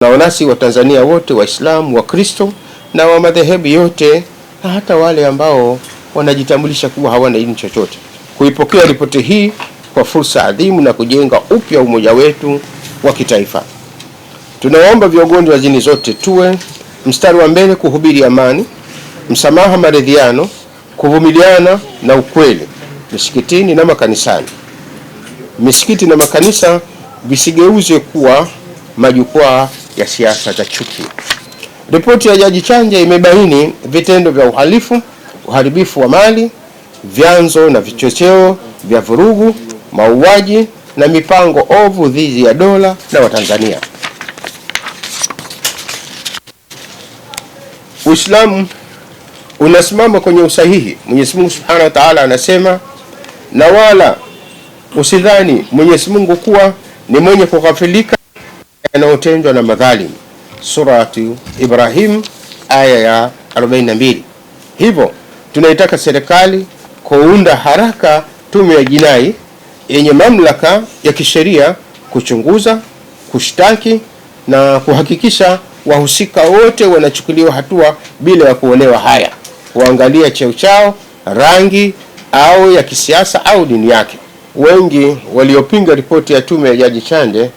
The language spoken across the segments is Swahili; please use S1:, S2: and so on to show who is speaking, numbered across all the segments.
S1: na wanasi wa Tanzania wote, Waislamu, Wakristo na wa madhehebu yote, na hata wale ambao wanajitambulisha kuwa hawana dini chochote, kuipokea ripoti hii kwa fursa adhimu na kujenga upya umoja wetu wa kitaifa. Tunaomba viongozi wa dini zote tuwe mstari wa mbele kuhubiri amani, msamaha, maridhiano, kuvumiliana na ukweli misikitini na makanisani. Misikiti na makanisa visigeuze kuwa majukwaa ya siasa za chuki. Ripoti ya Jaji Chande imebaini vitendo vya uhalifu, uharibifu wa mali, vyanzo na vichocheo vya vurugu, mauaji na mipango ovu dhidi ya dola na Watanzania. Uislamu unasimama kwenye usahihi. Mwenyezi Mungu Subhanahu wa Ta'ala anasema, na wala usidhani Mwenyezi Mungu kuwa ni mwenye kughafilika yanayotendwa na madhalimu. Surati Ibrahim aya ya 42. Hivyo tunaitaka serikali kuunda haraka tume ya jinai yenye mamlaka ya kisheria kuchunguza, kushtaki na kuhakikisha wahusika wote wanachukuliwa hatua bila ya kuonewa haya, kuangalia cheo chao, rangi au ya kisiasa au dini yake. Wengi waliopinga ripoti ya tume ya Jaji Chande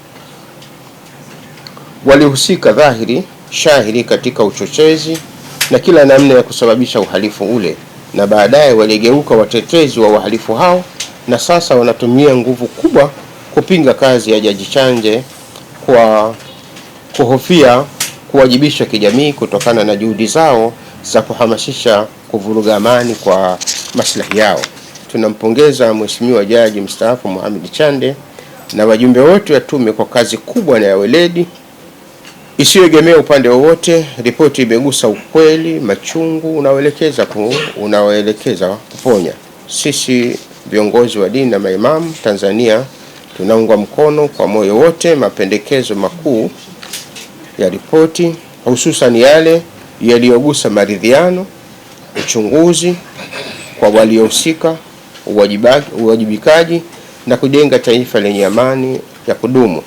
S1: walihusika dhahiri shahiri katika uchochezi na kila namna ya kusababisha uhalifu ule, na baadaye waligeuka watetezi wa uhalifu hao, na sasa wanatumia nguvu kubwa kupinga kazi ya Jaji Chande kwa kuhofia kuwajibishwa kijamii kutokana na juhudi zao za kuhamasisha kuvuruga amani kwa maslahi yao. Tunampongeza Mheshimiwa Jaji mstaafu Mohamed Chande na wajumbe wote wa tume kwa kazi kubwa na ya weledi isiyoegemea upande wowote. Ripoti imegusa ukweli, machungu unaoelekeza kuponya. Sisi viongozi wa dini na maimamu Tanzania tunaunga mkono kwa moyo wote mapendekezo makuu ya ripoti, hususan yale yaliyogusa maridhiano, uchunguzi kwa waliohusika, uwajibikaji na kujenga taifa lenye amani ya kudumu.